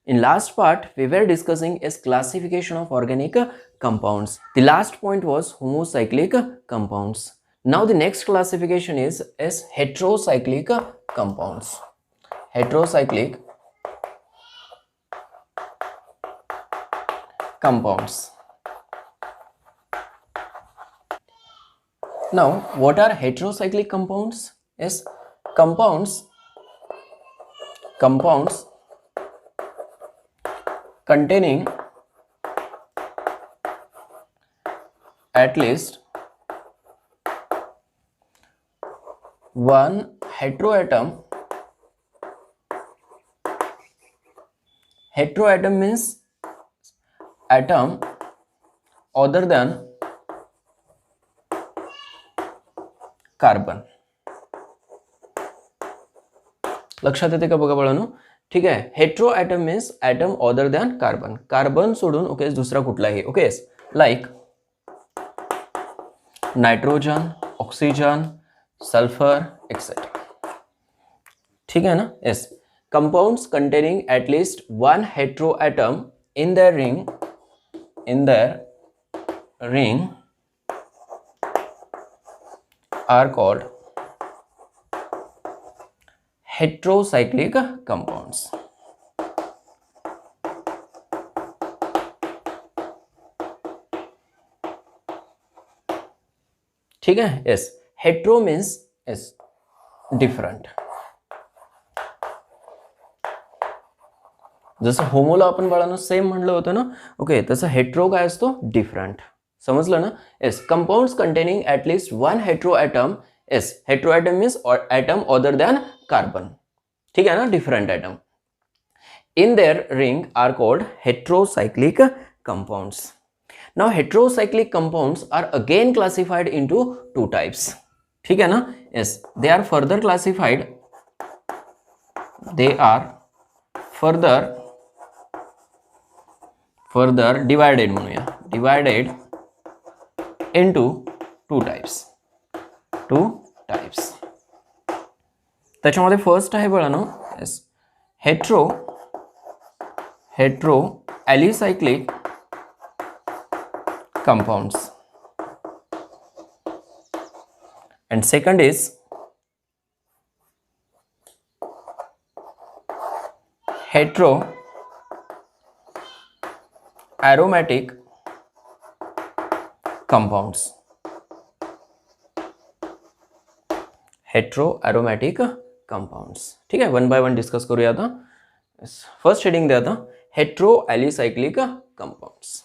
In last part, we were discussing is classification of organic compounds. The last point was homocyclic compounds. Now the next classification is heterocyclic compounds. Heterocyclic compounds. Now, what are heterocyclic compounds? Yes, compounds containing at least one heteroatom. Heteroatom means atom other than carbon. लक्षात येते का बघा बाळांनो. ठीक आहे. Hetero atom means atom other than carbon. Carbon सोडून okay दुसरा कुठलाही. Okay like nitrogen, oxygen, sulphur etcetera. ठीक आहे ना. Yes. Compounds containing at least one hetero atom in their ring are called heterocyclic compounds. ठीक है. yes, hetero means yes different. जसं होमोला आपण बाळांनो सेम म्हणलं होतं ना. ओके तसं हेट्रो काय असतो डिफरंट. समजलं ना. Yes. Compounds containing at least one heteroatom. Yes. Heteroatom means atom other than carbon. ठीक आहे ना. Different atom in their ring are called heterocyclic compounds. Now heterocyclic compounds are again classified into two types. ठीक आहे ना. Yes. They are further classified. They are further divided म्हणूया. Divided into two types. त्याच्यामध्ये first आहे बाळांनो hetero alicyclic compounds and second is hetero aromatic compounds. Hetero एरोमॅटिक compounds. ठीक आहे. One by one discuss करूया आता. फर्स्ट हेडिंग द्या आता hetero alicyclic compounds.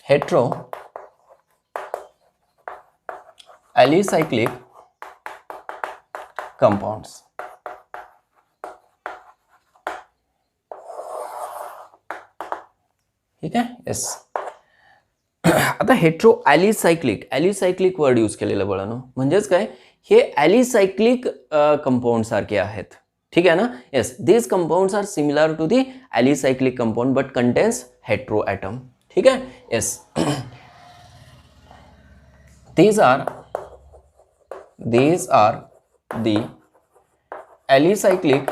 Hetero alicyclic compounds. ठीक आहे. येस. आता हेट्रो ॲलिसायक्लिक वर्ड यूज केलेलं बाळांनो. म्हणजेच काय हे ॲलिसायक्लिक कंपाउंड सारखे आहेत. ठीक आहे ना. Yes. These compounds are similar to the alicyclic compound but contains hetero atom. ठीक आहे. Yes. these are the alicyclic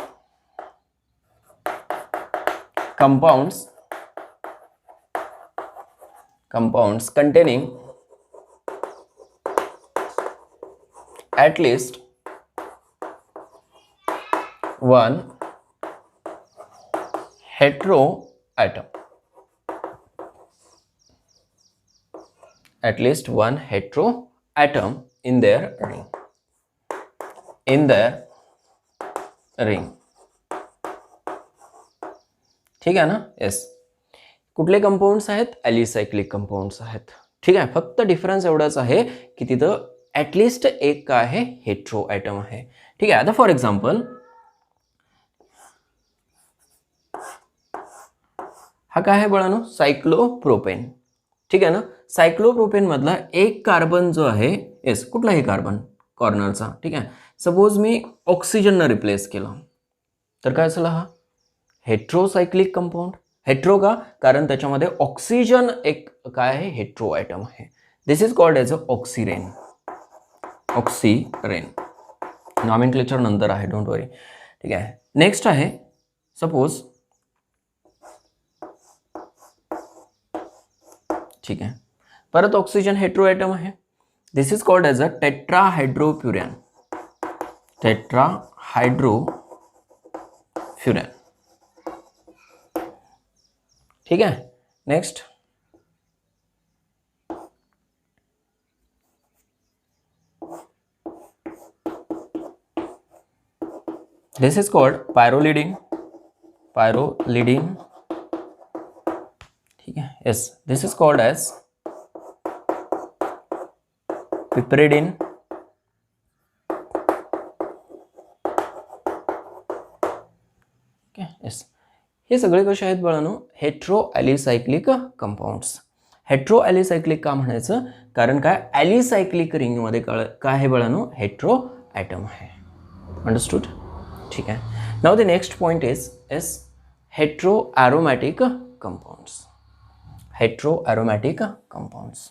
compounds containing at least one heteroatom. At least one heteroatom in their ring. ठीक आहे ना. Yes. कुठले compounds आहेत ॲलिसायक्लिक compounds आहेत. ठीक आहे. फक्त डिफरन्स एवढाच आहे की तिथं ॲटलिस्ट एक काय आहे हेट्रोॲटम आहे. ठीक आहे. आता फॉर एक्झाम्पल हा काय आहे बाळांनो सायक्लोप्रोपेन. ठीक आहे ना. सायक्लोप्रोपेन मधला एक कार्बन जो आहे येस कुठलाही कार्बन कॉर्नरचा. ठीक आहे. सपोज मी ऑक्सिजननं रिप्लेस केला तर काय झाला हा हेट्रोसायक्लिक कंपाउंड. हेट्रो का, कारण त्याच्यामध्ये ऑक्सिजन एक काय आहे, हेट्रो ॲटम आहे. This is called as a oxirane. Oxirane nomenclature नंतर आहे, डोंट वरी. ठीक आहे. नेक्स्ट आहे सपोज, ठीक आहे, परत ऑक्सिजन हेट्रो ॲटम आहे. This is called as a tetrahydrofuran. Tetrahydrofuran. ठीक है. Next, this is called pyrrolidine. Pyrrolidine. ठीक है. Yes, this is called as piperidine. Okay. Yes, हे सगळे कसे आहेत बाळांनो, hetero alicyclic compounds. Hetero alicyclic का म्हणायचं, कारण काय, ॲलिसायक्लिक रिंगमध्ये काय आहे बाळांनो, हेट्रो ॲटम आहे. अंडरस्टूड. ठीक आहे. Now the next point is hetero aromatic compounds. Hetero aromatic compounds.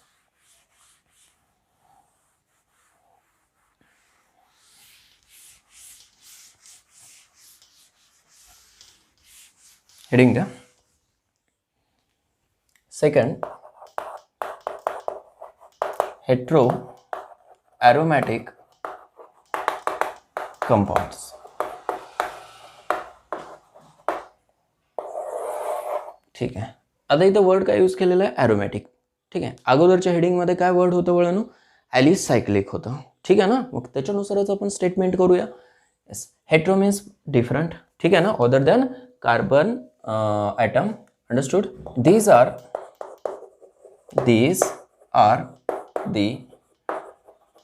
Heading द्या. Second, hetero aromatic compounds. ठीक आहे. आता इथं वर्ड काय यूज केलेलं आहे, ॲरोमॅटिक. ठीक आहे. अगोदरच्या हेडिंगमध्ये काय वर्ड होतं वळणू, ॲलिसायक्लिक होतं. ठीक आहे ना. मग त्याच्यानुसारच आपण स्टेटमेंट करूया. Yes, hetero means different. ठीक आहे ना, other than carbon atom. Understood. these are the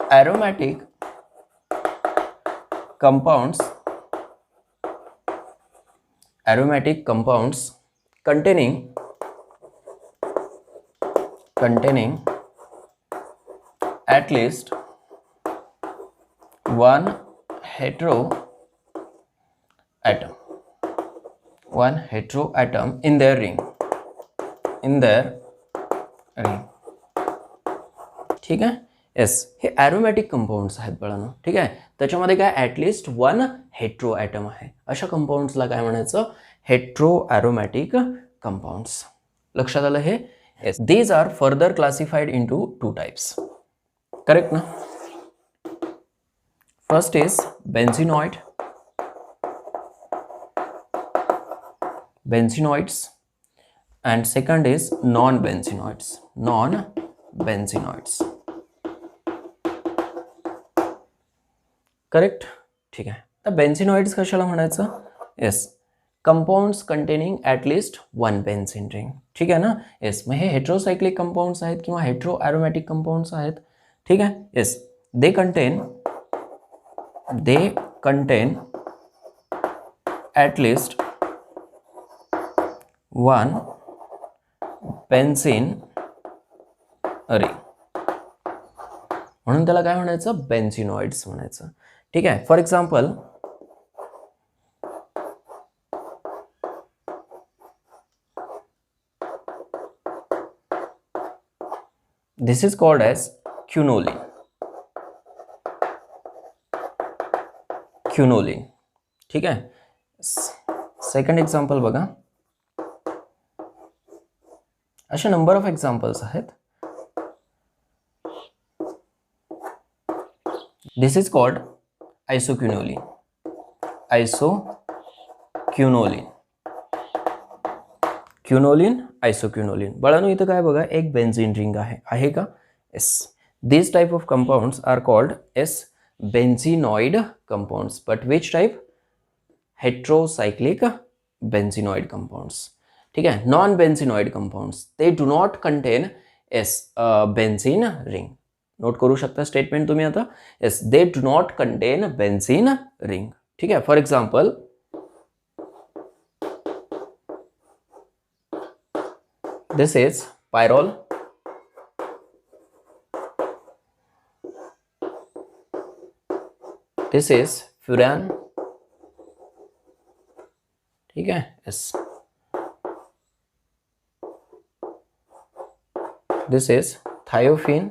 aromatic compounds containing at least one heteroatom in their ring. ठीक आहे. येस, हे ॲरोमॅटिक कंपाऊंड्स आहेत बाळांनो. ठीक आहे. त्याच्यामध्ये काय, ॲटलिस्ट वन हेट्रो ॲटम आहे. अशा कंपाऊंड्सला काय म्हणायचं, हेट्रो ॲरोमॅटिक कंपाऊंड्स. लक्षात आलं हे. Yes, these are further classified into two types. Correct ना. First is benzenoids and second is non-benzenoids. Correct. ठीक आहे. तर बेन्झिनॉइड्स कशाला म्हणायचं, yes, compounds containing at least one benzene ring. ठीक आहे ना. येस, मग हे हेट्रोसायक्लिक कंपाऊंड्स आहेत किंवा हेट्रो ॲरोमॅटिक कंपाऊंड्स आहेत. ठीक आहे. Yes, they contain at least one benzene ring, म्हणून त्याला काय म्हणायचं, बेन्झिनॉइड्स म्हणायचं. ठीक आहे. For example, this is called as quinoline. ठीक आहे. सेकंड एक्झाम्पल बघा. असे नंबर ऑफ एक्झाम्पल्स आहेत. This is called isoquinoline. Isoquinoline. बाळांनो इथं काय बघा, एक बेन्झिन रिंग आहे का. Yes, this type of compounds are called benzenoid compounds. But which type, heterocyclic benzenoid compounds. ठीक आहे. Non benzenoid compounds, they do not contain benzene ring. Note करू शकता स्टेटमेंट तुम्ही आता. Yes, they do not contain benzene ring. ठीक आहे. For example, this is pyrrole. This is furan. ठीक आहे. Yes, this is thiophene.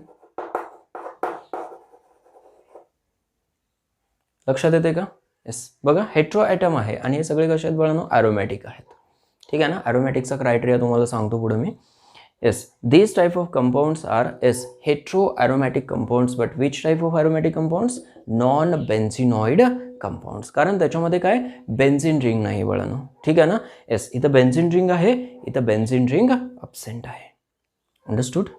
लक्षात येते का? येस. बघा हेट्रो ॲटम आहे आणि हे सगळे कसे आहेत बाळांनो? ॲरोमॅटिक आहेत. ठीक आहे ना. ॲरोमॅटिकचा क्रायटेरिया तुम्हाला सांगतो पुढे मी. Yes, these type of compounds are yes heteroaromatic compounds, but which type of aromatic compounds? Non benzenoid compounds. कारण त्याच्यामध्ये काय बेन्झिन रिंग नाही बाळांनो. ठीक आहे ना. येस, इथं बेन्झिन रिंग आहे, इथं बेन्झिन रिंग अब्सेंट आहे. अंडरस्टूड?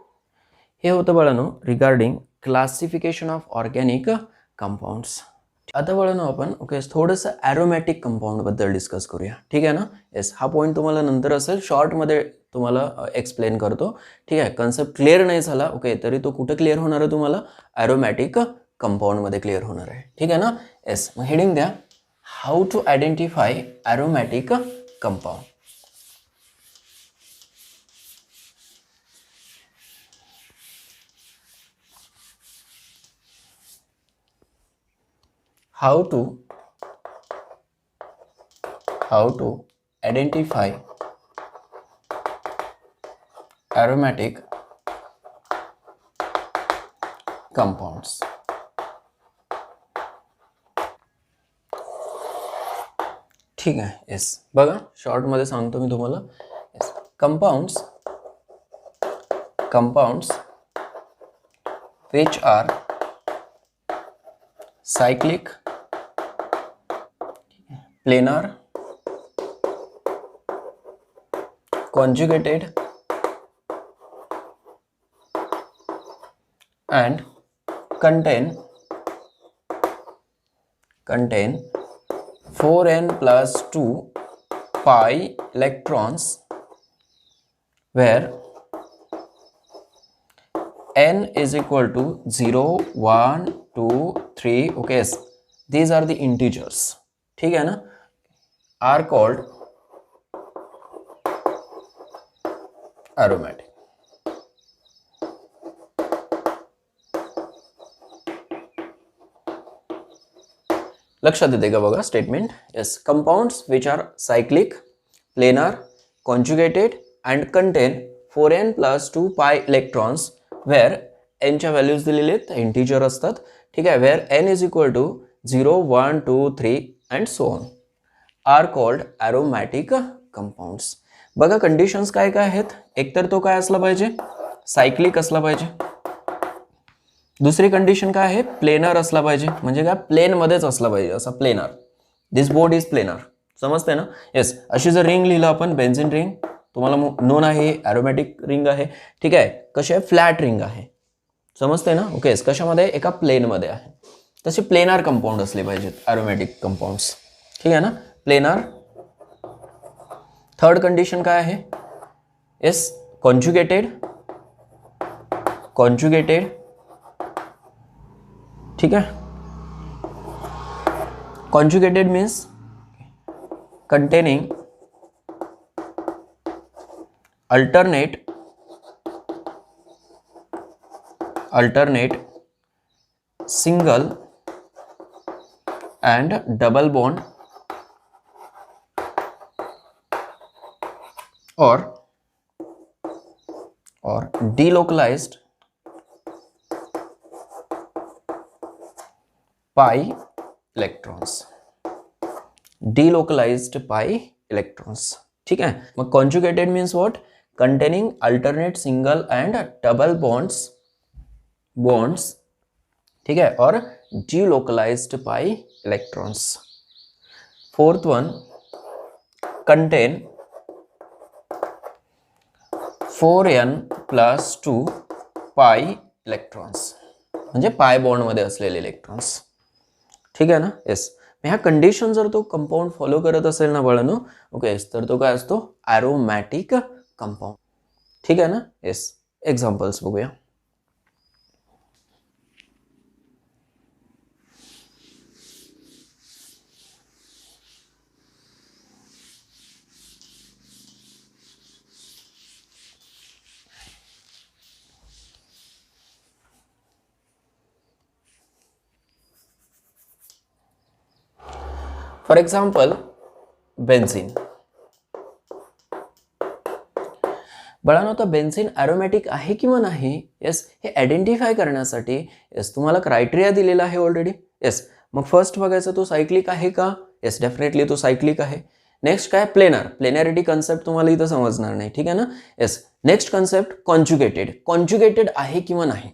हे होतं बाळांनो regarding classification of organic compounds. आता बाळांनो आपण ओके थोडंसं ॲरोमॅटिक कंपाऊंड बद्दल डिस्कस करूया. ठीक आहे ना. येस, हा पॉईंट तुम्हाला नंतर असेल, शॉर्टमध्ये तुम्हाला एक्सप्लेन करतो. ठीक आहे. कन्सेप्ट क्लिअर नाही झाला ओके तरी तो कुठं क्लिअर होणार आहे तुम्हाला? ॲरोमॅटिक कंपाऊंडमध्ये क्लिअर होणार आहे. ठीक आहे ना. येस, मग हेडिंग द्या, how to identify aromatic compound. how to identify aromatic compounds. ठीक आहे. येस, बघा शॉर्टमध्ये सांगतो मी तुम्हाला. Yes, compounds which are cyclic, planar, conjugated and contain 4n plus 2 pi electrons where n is equal to 0, 1, 2, 3. okay, these are the integers. ठीक है ना. are called aromatic. लक्षात येते का बघा statement. Yes, compounds which are cyclic, planar, conjugated and contain 4n plus 2 pi electrons where एनच्या values दिलेले आहेत, इंटिजर असतात. ठीक आहे. Where n is equal to 0, 1, 2, 3 and so on are called aromatic compounds. बघा कंडिशन्स काय काय आहेत. एकतर तो काय असला पाहिजे? सायक्लिक असला पाहिजे. दुसरी कंडिशन काय आहे? प्लेनर असला पाहिजे. म्हणजे काय? प्लेनमध्येच असला पाहिजे, असा planar. This board is planar. समजते ना. येस, अशी जर रिंग लिहिलं आपण, बेन्झिन रिंग तुम्हाला नोन आहे, ॲरोमॅटिक रिंग आहे. ठीक आहे. कशी आहे? फ्लॅट रिंग आहे. समजते ना. ओके, कशामध्ये? एका प्लेनमध्ये आहे. तसे प्लेनार कंपाऊंड असले पाहिजेत ॲरोमॅटिक कंपाऊंड्स. ठीक आहे ना. प्लेनार. थर्ड कंडिशन काय आहे? Yes, conjugated. ठीक है. conjugated means containing alternate single and double bond or delocalized pi electrons. delocalized pi electrons. ठीक है. मग conjugated means what? containing alternate single and double bonds. ठीक है. और delocalized pi electrons. Fourth one, contain 4n plus 2 pi electrons. म्हणजे pi bond मध्ये असलेले electrons. ठीक आहे ना. येस, ह्या कंडिशन जर तो कंपाऊंड फॉलो करत असेल ना बाळांनो, ओके, तर तो काय असतो? Aromatic compound. ठीक आहे ना. येस, एक्झाम्पल्स बघूया. For example, benzene. बाळांनो, आता बेन्झीन ॲरोमॅटिक आहे किंवा नाही, येस, हे आयडेंटिफाय करण्यासाठी येस तुम्हाला क्रायटेरिया दिलेला आहे ऑलरेडी. येस, मग फर्स्ट बघायचं तो सायक्लिक आहे का. येस, डेफिनेटली तो सायक्लिक आहे. नेक्स्ट काय, प्लेनर. प्लेनॅरिटी कन्सेप्ट तुम्हाला इथं समजणार नाही, ठीक आहे ना. Yes, next concept conjugated. Conjugated आहे किंवा नाही,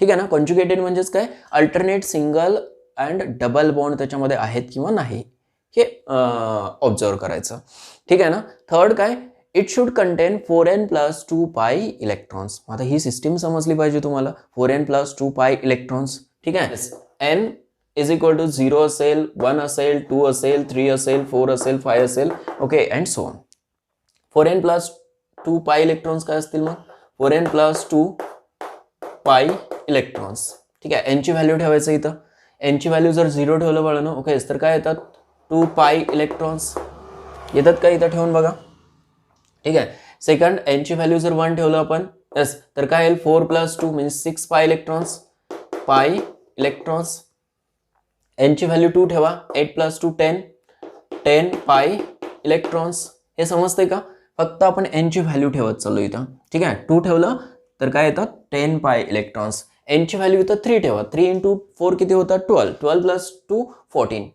ठीक आहे ना. कॉन्जुगेटेड म्हणजेच काय, alternate single and double bond त्याच्यामध्ये आहेत किंवा नाही हे ऑब्झर्व करायचं, ठीक आहे ना. थर्ड काय, it should content 4n+2 pi electrons. आता ही सिस्टीम समजली पाहिजे तुम्हाला. 4n+2 पाई इलेक्ट्रॉन्स, ठीक आहे. n इज इक्वल टू 0 असेल, 1 असेल, 2 असेल, 3 असेल, 4 असेल, 5 असेल, okay, and so on. 4n+2 pi electrons काय असतील मग, 4n+2 पाई इलेक्ट्रॉन्स, ठीक आहे. एनची व्हॅल्यू ठेवायचं इथं. एनची व्हॅल्यू जर 0 ठेवलं बघा ना, ओके, तर काय येतात, 2 पाई इलेक्ट्रॉन्स येतात का, इथं ठेवून बघा, ठीक आहे. सेकंड, एनची व्हॅल्यू जर 1 ठेवलं आपण, यस, तर काय येईल, 4+2 means 6 pi electrons. Pi electrons. एनची व्हॅल्यू 2 ठेवा, 8+2 10 पाई इलेक्ट्रॉन्स. हे समजते का, फक्त आपण एनची व्हॅल्यू ठेवत चालू इथं, ठीक आहे. 2 ठेवलं तर काय येतात 10 पाई इलेक्ट्रॉन्स. एनची व्हॅल्यू इथं 3 ठेवा, 3 × 4 किती होतात, 12, 12+2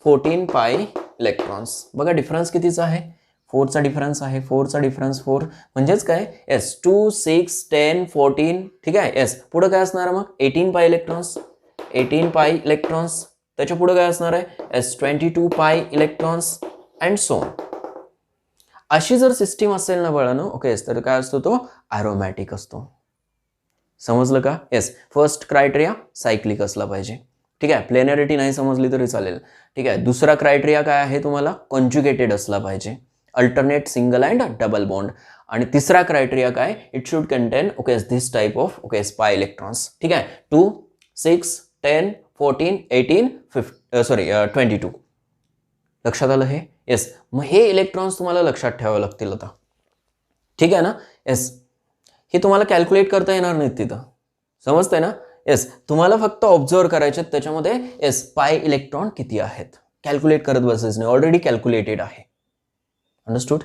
14 पाई इलेक्ट्रॉन्स. बघा डिफरन्स कितीचा आहे, 4चा डिफरन्स आहे, 4चा डिफरन्स 4 म्हणजेच काय, येस, 2 6 10 14, ठीक आहे. येस, पुढं काय असणार मग, 18 पाई इलेक्ट्रॉन्स. 18 pi electrons. त्याच्या पुढे काय असणार आहे, yes, 22 pi electrons and so on. अशी जर सिस्टीम असेल ना बाळांनो, ओके, तर काय असतो तो ॲरोमॅटिक असतो. समजलं का. येस, फर्स्ट क्रायटेरिया सायक्लिक असला पाहिजे, ठीक आहे. प्लेनॅरिटी नाही समजली तरी चालेल, ठीक आहे. दुसरा क्रायटेरिया काय आहे तुम्हाला, कॉन्जुगेटेड असला पाहिजे, alternate single and double bond. आणि तिसरा क्रायटेरिया काय, it should content, okay, this type of, okay, pi electrons, ठीक आहे. 2 6 10 14 18 22. लक्षात आलं हे. येस, मग हे इलेक्ट्रॉन्स तुम्हाला लक्षात ठेवावे लागतील आता, ठीक आहे ना. येस, हे तुम्हाला कॅल्क्युलेट करता येणार नाहीत तिथं, समजतंय ना. येस, तुम्हाला फक्त ऑब्झर्व करायचे त्याच्यामध्ये, येस, पाय इलेक्ट्रॉन किती आहेत, कॅल्क्युलेट करत बसायचं नाही, ऑलरेडी कॅल्क्युलेटेड आहे. अंडरस्टूड,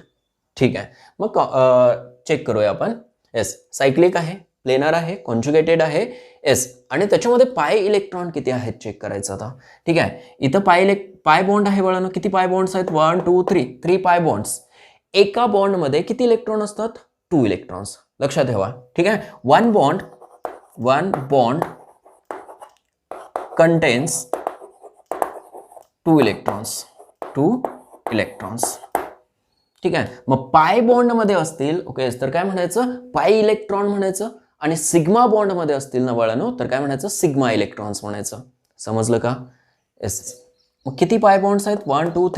ठीक आहे. मग चेक करूया आपण. येस, सायक्लिक आहे, प्लेनर आहे, कॉन्जुगेटेड आहे, येस, आणि त्याच्यामध्ये पाय इलेक्ट्रॉन किती आहेत चेक करायचं आता, ठीक आहे. इथं पाय बॉन्ड आहे बाळांनो, किती पाय बॉन्ड्स आहेत, 1 2 3 पाय बॉन्ड्स. एका बॉन्डमध्ये किती इलेक्ट्रॉन असतात, 2 इलेक्ट्रॉन्स. लक्षात ठेवा, ठीक आहे. One bond contains 2 electrons. ठीक आहे. मग पाय बॉन्ड मध्ये असतील, ओके, तर काय म्हणायचं, पाय इलेक्ट्रॉन म्हणायचं. आणि सिग्मा बॉन्ड मध्ये असतील ना बाळांनो, तर काय म्हणायचं, सिग्मा इलेक्ट्रॉन्स म्हणायचं. समजलं का. येस, मग किती पाय बॉन्ड्स आहेत, 1 2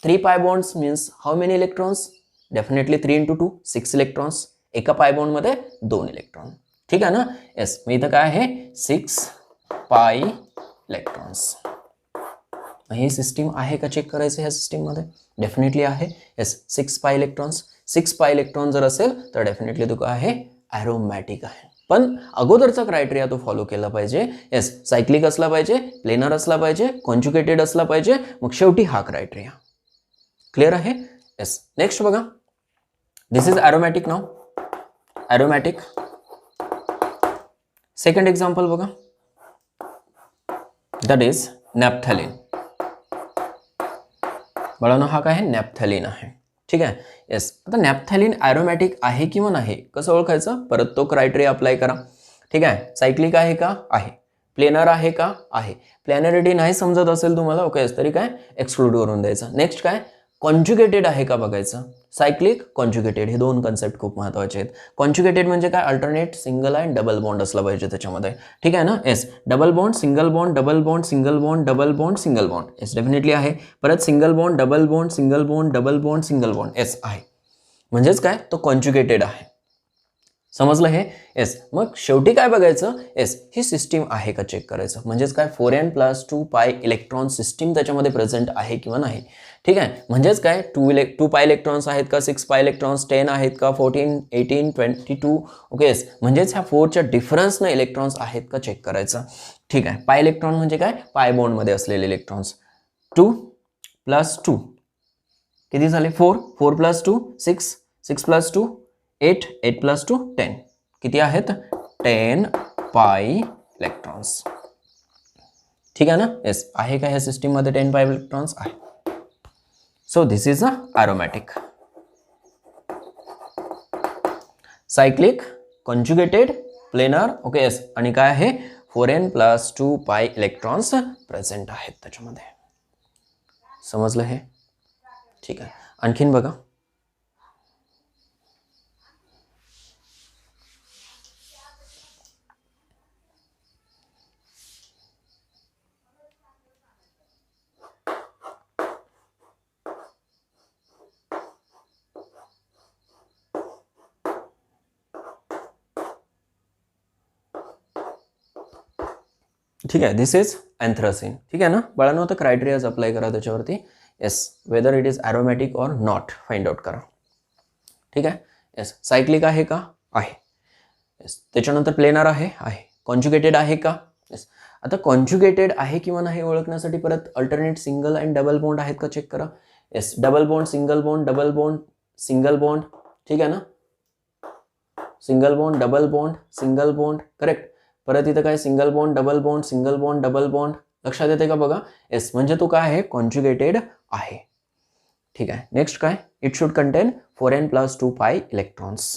3 पाय bonds means how many electrons, definitely 3 × 2 6 electrons. एका पाय बॉन्ड मध्ये 2 इलेक्ट्रॉन, ठीक आहे ना. येस, मग इथं काय आहे, 6 पाई इलेक्ट्रॉन्स. ही सिस्टीम आहे का चेक करायचं ह्या सिस्टीममध्ये, डेफिनेटली आहे. Yes, 6 pi electrons. 6 pi electron जर असेल तर डेफिनेटली तो काय आहे, ॲरोमॅटिक आहे. पण अगोदरचा क्रायटेरिया तो फॉलो केला पाहिजे. येस, सायक्लिक असला पाहिजे, प्लेनर असला पाहिजे, कॉन्जुगेटेड असला पाहिजे, मग शेवटी हा क्रायटेरिया. क्लिअर आहे. येस, नेक्स्ट बघा, दिस इज ॲरोमॅटिक नाव. ॲरोमॅटिक. सेकंड एक्झाम्पल बघा, दॅट इज नॅप्थॅलिन. बाळांनो, हा काय आहे, नॅप्थॅलिन आहे, ठीक आहे. येस, आता नॅप्थॅलिन ॲरोमॅटिक आहे किंवा नाही कसं ओळखायचं, परत तो क्रायटेरिया अप्लाय करा, ठीक आहे. सायक्लिक आहे का, आहे. प्लेनर आहे का, आहे. प्लॅनरिटी नाही समजत असेल तुम्हाला, ओके, तरी काय एक्सक्लूड करून द्यायचं. नेक्स्ट काय, कॉन्जुगेटेड आहे का बघायचं. सायक्लिक, कॉन्जुगेटेड हे दोन कन्सेप्ट खूप महत्त्वाचे आहेत. कॉन्जुगेटेड म्हणजे काय, alternate single and double bond असला पाहिजे त्याच्यामध्ये, ठीक आहे ना. Yes, double bond, single bond, double bond, single bond, double bond, single bond. Yes, definitely आहे. परत single bond, double bond, single bond, double bond, single bond. Yes, आहे. म्हणजेच काय, तो कॉन्जुगेटेड आहे. समजलं हे. येस, मग शेवटी काय बघायचं, येस, ही सिस्टीम आहे का चेक करायचं. म्हणजेच काय, 4n+2 पाय इलेक्ट्रॉन सिस्टीम त्याच्यामध्ये प्रेझेंट आहे किंवा नाही, ठीक आहे. म्हणजेच काय, 2 पाय इलेक्ट्रॉन्स आहेत का, 6 पाय इलेक्ट्रॉन्स, 10 आहेत का, 14 18 22, ओके. येस, म्हणजेच ह्या 4च्या डिफरन्सनं इलेक्ट्रॉन्स आहेत का चेक करायचं, ठीक आहे. पाय इलेक्ट्रॉन म्हणजे काय, पाय बॉन्डमध्ये असलेले इलेक्ट्रॉन्स. 2 + 2 किती झाले, 4 4 + 2 6 6 प्लस 2 8, 8 प्लस 2 10, किती आहेत 10 पाय इलेक्ट्रॉन्स. ठीक आहे ना. येस, आहे का ह्या सिस्टीममध्ये 10 पाय इलेक्ट्रॉन्स आहे. So this is a aromatic. Cyclic, conjugated, planar. Okay yes, आणि काय आहे 4n प्लस 2 पाय इलेक्ट्रॉन्स प्रेझेंट आहेत त्याच्यामध्ये. समजलं हे. ठीक आहे, आणखीन बघा. ठीक आहे, दिस इज अँथ्रासिन. ठीक आहे ना बाळांनो, आता क्रायटेरियाज अप्लाय करा त्याच्यावरती. Yes, whether it is aromatic or not find out करा. ठीक आहे. येस, सायक्लिक आहे का? आहे. येस, त्याच्यानंतर प्लेनर आहे? आहे. कॉन्जुगेटेड आहे का? येस. आता कॉन्जुगेटेड आहे किंवा नाही ओळखण्यासाठी परत alternate single and double bond आहेत का चेक करा. Yes, double bond, single bond, double bond, single bond. ठीक आहे ना. Single bond, double bond, single bond. Correct. परत इथं काय single bond, double bond, single bond, double bond. लक्षात येते का बघा. येस, म्हणजे तो काय आहे कॉन्जुगेटेड आहे. ठीक आहे. नेक्स्ट काय, it should content 4n plus 2 पाय इलेक्ट्रॉन्स.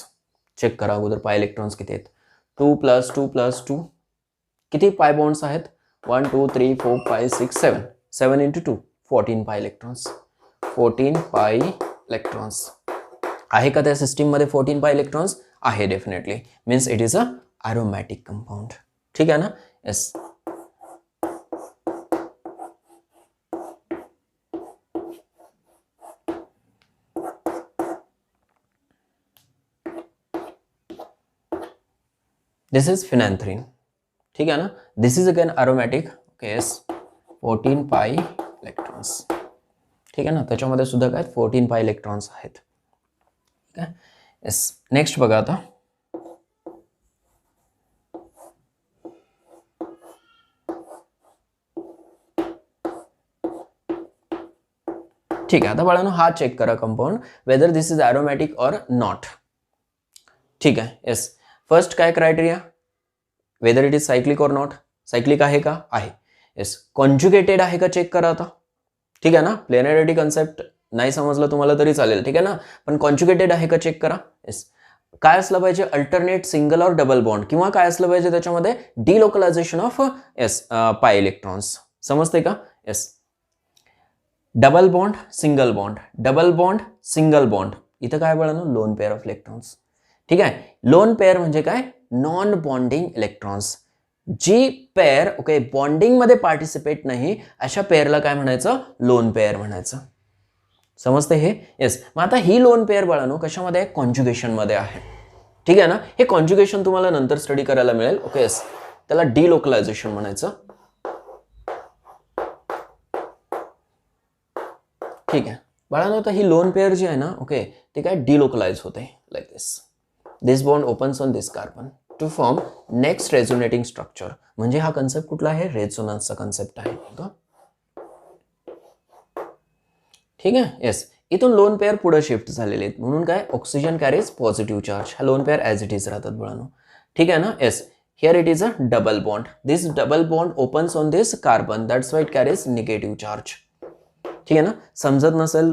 चेक करा अगोदर पाय इलेक्ट्रॉन्स किती आहेत. 2 प्लस 2 प्लस 2, किती पाय बॉन्ड्स आहेत 1 2 3 4 5 6 7. 7 into 2 14 पाय इलेक्ट्रॉन्स. 14 पाय इलेक्ट्रॉन्स आहे का त्या सिस्टीममध्ये 14 पाय इलेक्ट्रॉन्स? आहे definitely. Means it is a aromatic compound. ठीक है ना. yes. This is phenanthrene. ठीक है ना. This is again aromatic. Okay, yes. 14 pi electrons. ठीक है ना, त्याच्यामध्ये सुद्धा काय 14 pi electrons आहेत. ठीक आहे. yes. नेक्स्ट बघा आता. ठीक आहे, आता बाळांनो हा चेक करा compound whether this is aromatic or not. ठीक आहे. येस, फर्स्ट काय criteria, whether it is cyclic or not. Cyclic आहे का? आहे. येस, कॉन्जुगेटेड आहे का चेक करा आता. ठीक आहे ना. प्लेनॅरिटी कन्सेप्ट नाही समजलं तुम्हाला तरी चालेल. ठीक आहे ना, पण कॉन्जुगेटेड आहे का चेक करा. येस, काय असलं पाहिजे alternate single or double bond, किंवा काय असलं पाहिजे त्याच्यामध्ये डिलोकलायझेशन ऑफ येस पाय इलेक्ट्रॉन्स. समजते का. Yes, double bond, single bond, double bond, single bond. इथं काय बघा लोन पेअर ऑफ इलेक्ट्रॉन्स. ठीक आहे. लोन पेअर म्हणजे काय नॉन बॉन्डिंग इलेक्ट्रॉन्स. जी पेअर ओके बॉन्डिंग मध्ये पार्टिसिपेट नाही अशा पेअरला काय म्हणायचं लोन पेअर म्हणायचं. समजते हे. येस, मग आता ही लोन पेअर बाळांनो कशामध्ये आहे कॉन्जुगेशन मध्ये आहे. ठीक आहे ना. हे कॉन्जुगेशन तुम्हाला नंतर स्टडी करायला मिळेल. ओके येस, त्याला डिलोकलायझेशन म्हणायचं. ठीक आहे बाळांनो, आता ही लोन पेअर जी आहे ना ओके ती काय डिलोकलाइज होते like this. This bond opens on this carbon to form next resonating structure. म्हणजे हा कन्सेप्ट कुठला आहे रेझोनन्सचा कन्सेप्ट आहे. ठीक आहे. येस, इथून लोन पेअर पुढे शिफ्ट झालेले आहेत म्हणून काय ऑक्सिजन कॅरीज पॉझिटिव्ह चार्ज. हा lone pair as it is राहतात बाळांनो. ठीक आहे ना. Yes, here it is a double bond. This double bond opens on this carbon that's why it carries negative charge. ठीक आहे ना. समजत नसेल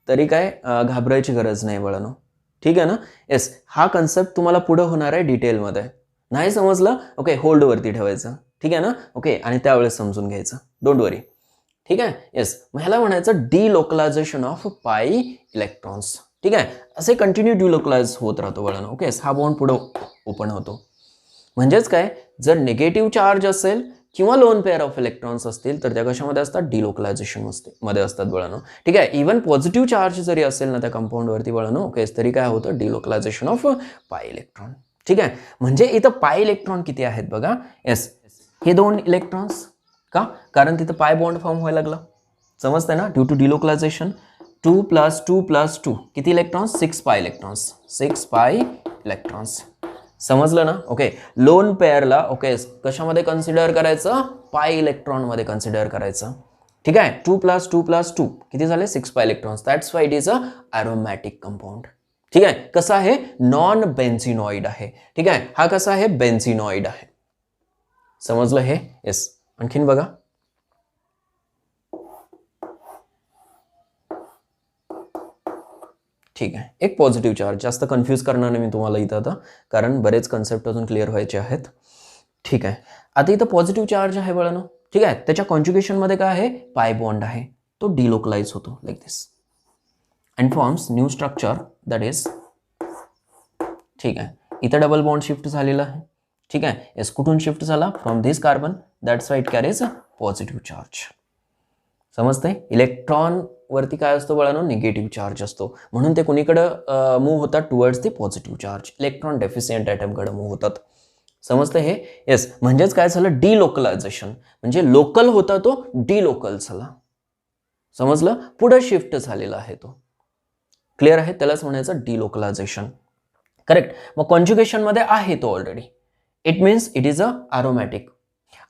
तरी काय घाबरायची गरज नाही बाळांनो. ठीक आहे ना. येस, हा कन्सेप्ट तुम्हाला पुढे होणार आहे डिटेलमध्ये. नाही समजलं ओके होल्डवरती ठेवायचं. ठीक आहे ना. ओके, आणि त्यावेळेस समजून घ्यायचं. डोंट वरी. ठीक आहे. येस, मग ह्याला म्हणायचं डिलोकलायझेशन ऑफ पाय इलेक्ट्रॉन्स. ठीक आहे. असे कंटिन्यू डिलोकलाइज होत राहतो बाळांनो. ओके, हा बॉन्ड पुढे ओपन होतो. म्हणजेच काय जर निगेटिव्ह चार्ज असेल किंवा लोन पेअर ऑफ इलेक्ट्रॉन्स असतील तर त्या कशामध्ये असतात डिलोकलायझेशन मध्ये असतात बाळांनो. ठीक आहे. इव्हन पॉझिटिव्ह चार्ज जरी असेल ना त्या कंपाऊंडवरती बाळांनो ओके तरी काय होतं डिलोकलायझेशन ऑफ पाय इलेक्ट्रॉन. ठीक आहे. म्हणजे इथं पाय इलेक्ट्रॉन किती आहेत बघा. येस, हे 2 इलेक्ट्रॉन्स का कारण तिथं पाय बॉन्ड फॉर्म व्हायला लागला. समजतंय ना. ड्यू टू डिलोकलायझेशन 2 प्लस 2 प्लस 2 किती इलेक्ट्रॉन्स 6 पाय इलेक्ट्रॉन्स. 6 पाय इलेक्ट्रॉन्स. समजलं ना. ओके, लोन पेअरला ओके कशामध्ये कन्सिडर करायचं पाय इलेक्ट्रॉन मध्ये कन्सिडर करायचं. ठीक आहे. 2 प्लस 2 प्लस 2 किती झाले 6 पाय electrons. That's why it is a aromatic compound. ठीक आहे. कसा आहे, नॉन बेन्झिनॉइड आहे. ठीक आहे, हा कसा आहे, बेन्झिनॉइड आहे. समजलं हे? येस. आणखीन बघा, ठीक आहे. एक पॉझिटिव्ह चार्ज, जास्त कन्फ्यूज करणार नाही मी तुम्हाला इथं आता, कारण बरेच कन्सेप्ट अजून क्लिअर व्हायचे आहेत. ठीक आहे. आता इथं पॉझिटिव्ह चार्ज आहे बाळांनो. ठीक आहे, त्याच्या कॉन्ज्युगेशनमध्ये काय आहे, पाय बॉन्ड आहे, तो डिलोकलाइज होतो like this and forms new structure that is. ठीक आहे, इथं डबल बॉन्ड शिफ्ट झालेला आहे. ठीक आहे, एस कुठून शिफ्ट झाला, from this carbon, that's why it carries a positive charge. समजतंय? इलेक्ट्रॉन वरती काय असतो बाळांनो, निगेटिव्ह चार्ज असतो, म्हणून ते कुणीकडं मूव्ह होतात, towards the positive charge. Electron deficient ॲटमकडे मूव्ह होतात. समजतंय हे? येस. म्हणजेच काय झालं, डिलोकलायझेशन, म्हणजे लोकल होता तो डिलोकल झाला. समजलं? पुढे शिफ्ट झालेला आहे तो. क्लिअर आहे? त्यालाच म्हणायचं डिलोकलायझेशन. करेक्ट. मग कॉन्ज्युगेशनमध्ये आहे तो already. It means it is a aromatic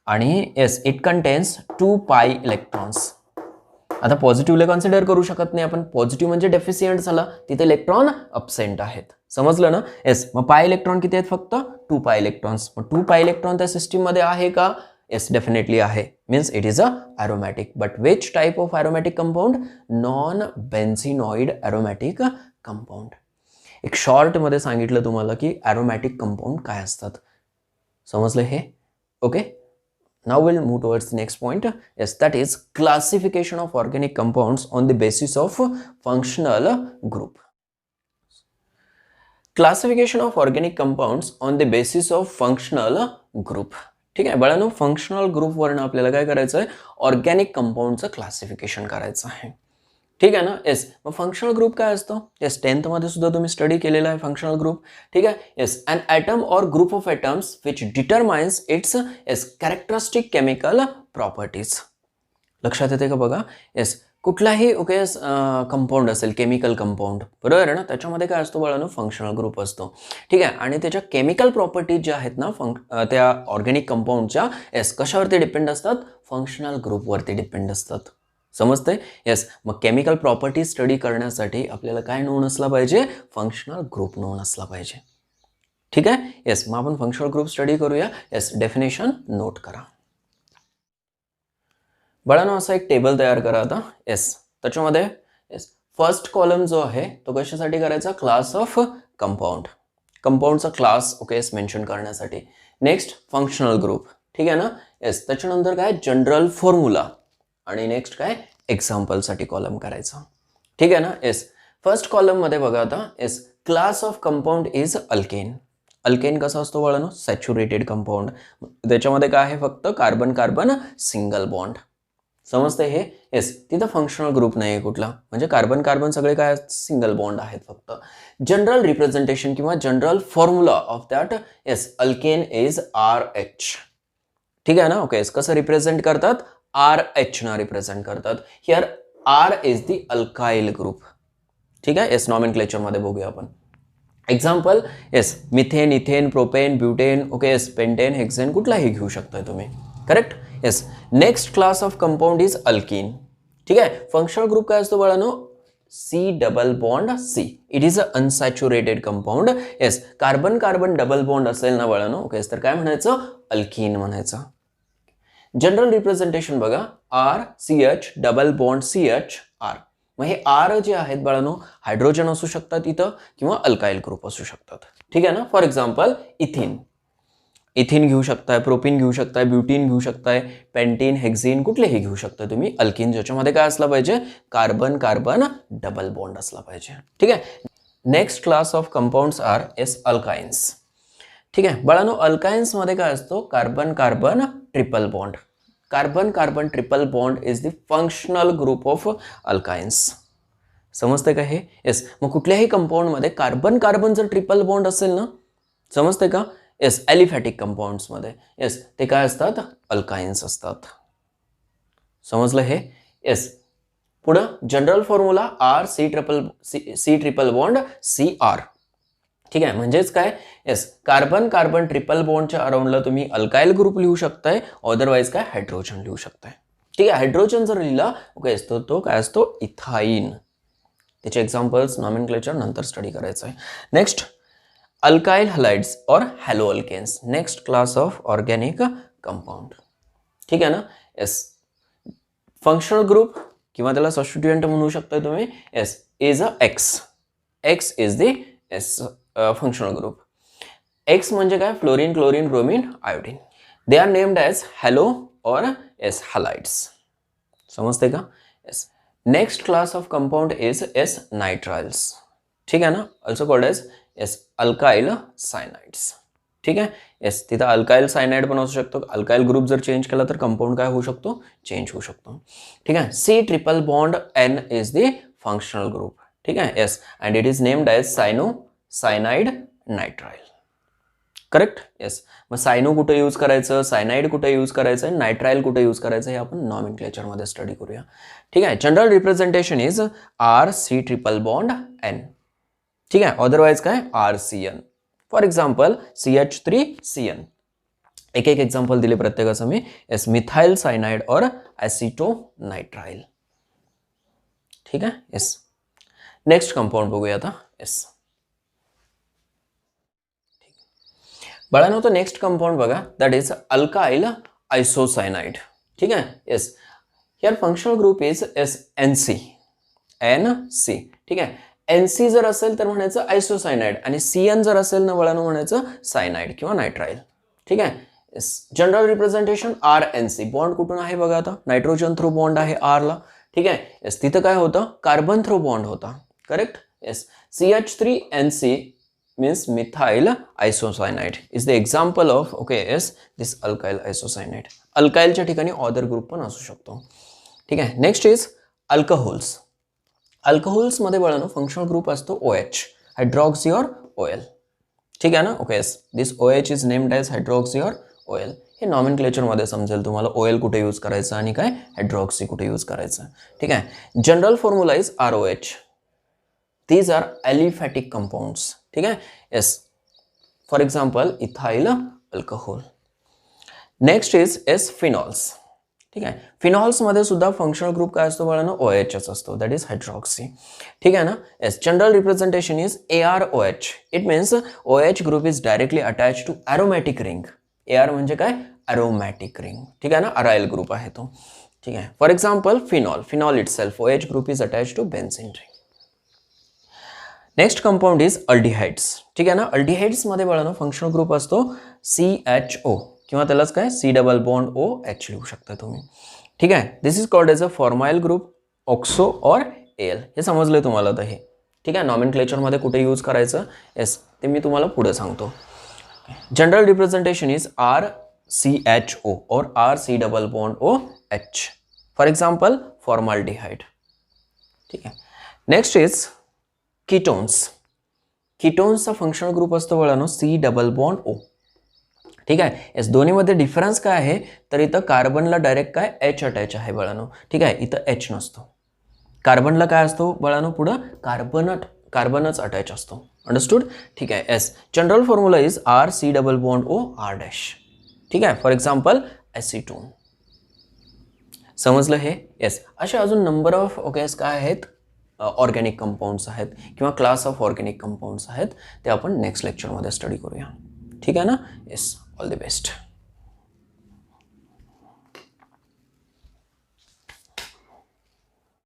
आणि येस इट कंटेन्स 2 पाय इलेक्ट्रॉन्स. आता पॉझिटिव्हला कन्सिडर करू शकत नाही आपण, पॉझिटिव्ह म्हणजे डेफिशियंट झाला, तिथे इलेक्ट्रॉन अब्सेंट आहेत. समजलं ना? येस. मग पाय इलेक्ट्रॉन किती आहेत, फक्त 2 पाय इलेक्ट्रॉन्स. मग 2 पाय इलेक्ट्रॉन त्या सिस्टीममध्ये आहे का? येस, डेफिनेटली आहे. Means it is a aromatic. But which type of aromatic compound? Non benzenoid aromatic compound. एक शॉर्टमध्ये सांगितलं तुम्हाला की अरोमॅटिक कंपाऊंड काय असतात. समजलं हे? Okay. Now we'll move towards the next point. Yes, that is classification of organic compounds on the basis of functional group. Classification of organic compounds on the basis of functional group. ठीक आहे बाळांनो, functional group वरून आपल्याला काय करायचं आहे, organic कंपाऊंडचं classification करायचं आहे. ठीक आहे ना? येस. मग फंक्शनल ग्रुप काय असतो? येस, 10th मध्ये सुद्धा तुम्ही स्टडी केलेला आहे फंक्शनल ग्रुप. ठीक आहे. Yes, an atom or group of atoms which determines its yes characteristic chemical properties. लक्षात येते का बघा? येस, कुठलाही ओके कंपाऊंड असेल, केमिकल कंपाऊंड, बरोबर आहे ना, त्याच्यामध्ये काय असतो बाळांनो, फंक्शनल ग्रुप असतो. ठीक आहे. आणि त्याच्या केमिकल प्रॉपर्टीज ज्या आहेत ना त्या ऑर्गॅनिक कंपाऊंडच्या येस कशावरती डिपेंड असतात, फंक्शनल ग्रुपवरती डिपेंड असतात. समजते? येस. मग केमिकल प्रॉपर्टी स्टडी करण्यासाठी आपल्याला काय नोन असला पाहिजे, फंक्शनल ग्रुप नोन असला पाहिजे. ठीक आहे. येस, मग आपण फंक्शनल ग्रुप स्टडी करूया. येस, डेफिनेशन नोट करा बाळांनो. असा एक टेबल तयार करा आता. येस, त्याच्यामध्ये येस फर्स्ट कॉलम जो आहे तो कशासाठी करायचा, क्लास ऑफ कंपाऊंड, कंपाऊंडचा क्लास ओके मेन्शन करण्यासाठी. Next functional group. ठीक आहे ना? येस, त्याच्यानंतर काय, जनरल फॉर्म्युला, आणि नेक्स्ट काय, एक्झाम्पलसाठी कॉलम करायचा. ठीक आहे ना? येस, फर्स्ट कॉलममध्ये बघा आता. Yes, class of compound is alkane. Alkane कसा असतो बाळांनो, सॅच्युरेटेड कंपाऊंड. त्याच्यामध्ये काय आहे, फक्त कार्बन कार्बन सिंगल बॉन्ड. समजते हे? येस, तिथं फंक्शनल ग्रुप नाही आहे कुठला, म्हणजे कार्बन कार्बन सगळे काय सिंगल बॉन्ड आहेत फक्त. जनरल रिप्रेझेंटेशन किंवा general formula of that yes alkane is RH. ठीक आहे ना? ओके, कसं रिप्रेझेंट करतात, RH ना रिप्रेझेंट करतात. Here R is the alkyl group. ठीक आहे. येस, नॉमेनक्लेचरमध्ये बघूया आपण. Example yes, methane, ethane, propane, butane, okay yes, pentane, hexane, कुठलाही घेऊ शकताय तुम्ही. Correct. Yes, next class of compound is alkyne. ठीक आहे. फंक्शनल ग्रुप काय असतो बाळांनो, C double bond C. It is a unsaturated compound. Yes, carbon carbon double bond असेल ना बाळांनो, ओके तर काय म्हणायचं, अल्कीन म्हणायचं. जनरल रिप्रेझेंटेशन बघा, RCH डबल बॉन्ड CHR. मग हे R जे आहेत बाळांनो, हायड्रोजन असू शकतात इथं किंवा अल्काइल ग्रुप असू शकतात. ठीक आहे ना? फॉर एक्झाम्पल इथिन, इथिन घेऊ शकताय, प्रोपिन घेऊ शकताय, ब्युटीन घेऊ शकताय, पेंटीन, हेक्झिन, कुठलेही घेऊ शकता तुम्ही. अल्किन ज्याच्यामध्ये काय असला पाहिजे, कार्बन कार्बन डबल बॉन्ड असला पाहिजे. ठीक आहे. Next class of compounds are as alkynes. ठीक आहे बाळांनो, अल्काइन्स मध्ये काय असतो, carbon carbon triple bond. Carbon carbon triple bond is the functional group of alkynes. समजते का हे? येस, मग कुठल्याही कंपाऊंडमध्ये कार्बन कार्बन जर ट्रिपल बॉन्ड असेल ना, समजते का? येस, ॲलिफॅटिक कंपाऊंड्समध्ये येस ते काय असतात, अल्काइन्स असतात. समजलं हे? येस. पुढं general formula C triple bond CR. ठीक आहे. म्हणजेच काय, येस कार्बन कार्बन ट्रिपल बॉन्डच्या अराउंडला तुम्ही अल्काइल ग्रुप लिहू शकताय, अदरवाईज काय हायड्रोजन लिहू शकताय. ठीक आहे. हायड्रोजन जर लिहिला ओके तो काय असतो, इथाईन. त्याचे एक्झाम्पल्स नॉमेनक्लेचर नंतर स्टडी करायचं आहे. Next alkyl halides or halo alkanes, next class of organic compound. ठीक आहे ना. येस, फंक्शनल ग्रुप किंवा त्याला सबस्टिट्युएंट म्हणू शकता तुम्ही. Yes, is a x. X is the as functional group. X म्हणजे काय, fluorine, chlorine, bromine, iodine. They are named as halo or as halides. समजते का. Yes. Next class of compound is as nitriles. ठीक आहे ना. Also called as as alkyl cyanides. ठीक आहे. Yes, तिथं अल्काइल सायनाइड पण असू शकतो. अल्काइल ग्रुप जर चेंज केला तर कंपाऊंड काय होऊ शकतो, चेंज होऊ शकतो. ठीक आहे. C triple bond N is the functional group. ठीक आहे. Yes, and it is named as cyanide nitrile. Correct. Yes. मग सायनो कुठे यूज करायचं, सायनाइड कुठे यूज करायचं, नायट्राइल कुठे यूज करायचं हे आपण नॉमेनक्लेचरमध्ये स्टडी करूया. ठीक आहे. General representation is R C triple bond N. ठीक आहे. अदरवाइज काय, R C N. For example CH3CN. एक एक एक्झाम्पल दिले प्रत्येकाचं मी. एस मिथाइल सायनाइड और ॲसिटोनायट्राइल. ठीक आहे. येस. नेक्स्ट कंपाऊंड बघूया आता. येस बाळांनो, तो नेक्स्ट कंपाऊंड बघा, दॅट इज अल्काइल आयसोसायनाइड. ठीक आहे. Yes, here functional group is S NC. ठीक आहे. NC जर असेल तर म्हणायचं आयसोसायनाइड आणि CN जर असेल ना बाळांनो म्हणायचं सायनाइड किंवा नायट्राइल. ठीक आहे. Yes, general representation RNC. Bond कुठून आहे बघा आता, नायट्रोजन थ्रू बॉन्ड आहे आरला. ठीक आहे. येस, तिथं काय होतं, कार्बन थ्रू बॉन्ड होता. Correct. Yes, CH3NC means methyl isocyanide is the example of yes this alkyl isocyanide. अल्काइलच्या ठिकाणी ऑदर ग्रुप पण असू शकतो. ठीक आहे. Next is alcohols. अल्कोहोल्स मध्ये बघा फंक्शनल ग्रुप असतो OH, हायड्रॉक्सी और OL. ठीक आहे ना. Okay. Yes, this OH is named as hydroxy or OL. हे नॉमेनक्लेचर मध्ये समजेल तुम्हाला OL कुठे यूज करायचं आणि काय हायड्रॉक्सी कुठे यूज करायचं. ठीक आहे. General formula is ROH. These are aliphatic compounds. ठीक आहे. Yes, for example ethyl alcohol. Next is S phenols. ठीक आहे. फिनॉल्स मध्ये सुद्धा फंक्शनल ग्रुप काय असतो बाळांनो, OH असतो, दॅट इज हायड्रॉक्सी. ठीक आहे ना. Yes, general representation is AROH. It means OH group is directly attach to aromatic ring. AR म्हणजे काय, अरोमॅटिक रिंग. ठीक आहे ना. अराइल ग्रुप आहे तो. ठीक आहे. For example phenol itself, OH group is attach to benzene ring. Next compound is aldehydes. ठीक आहे ना. अल्डिहाइड्स मध्ये बघा फंक्शनल ग्रुप असतो CHO किंवा त्यालाच काय C डबल बॉन्ड OH लिहू शकता तुम्ही. ठीक आहे. This is called as a formyl group, oxo or AL. हे समजलंय तुम्हाला तर हे. ठीक आहे. नॉमेनक्लेचर मध्ये कुठे यूज करायचं, येस ते मी तुम्हाला पुढे सांगतो. General representation is RCHO or RC double bond OH. For example formaldehyde. ठीक आहे. Next is ketones. कीटोन्सचा फंक्शनल ग्रुप असतो बघा C डबल बॉन्ड O. ठीक आहे. येस, दोन्हीमध्ये डिफरन्स काय आहे तर इथं कार्बनला डायरेक्ट काय H अटॅच आहे बळानो. ठीक आहे. इथं H नसतो. कार्बनला काय असतो बळानो, पुढं कार्बनच अटॅच असतो. अंडरस्टूड. ठीक आहे. Yes, general formula is RC double bond O R'. ठीक आहे. For example acetone. समजलं हे. येस, असे अजून नंबर ऑफ काय आहेत ऑर्गॅनिक कंपाऊंड्स आहेत किंवा क्लास ऑफ ऑर्गॅनिक कंपाऊंड्स आहेत, ते आपण नेक्स्ट लेक्चरमध्ये स्टडी करूया. ठीक आहे ना. Yes, all the best.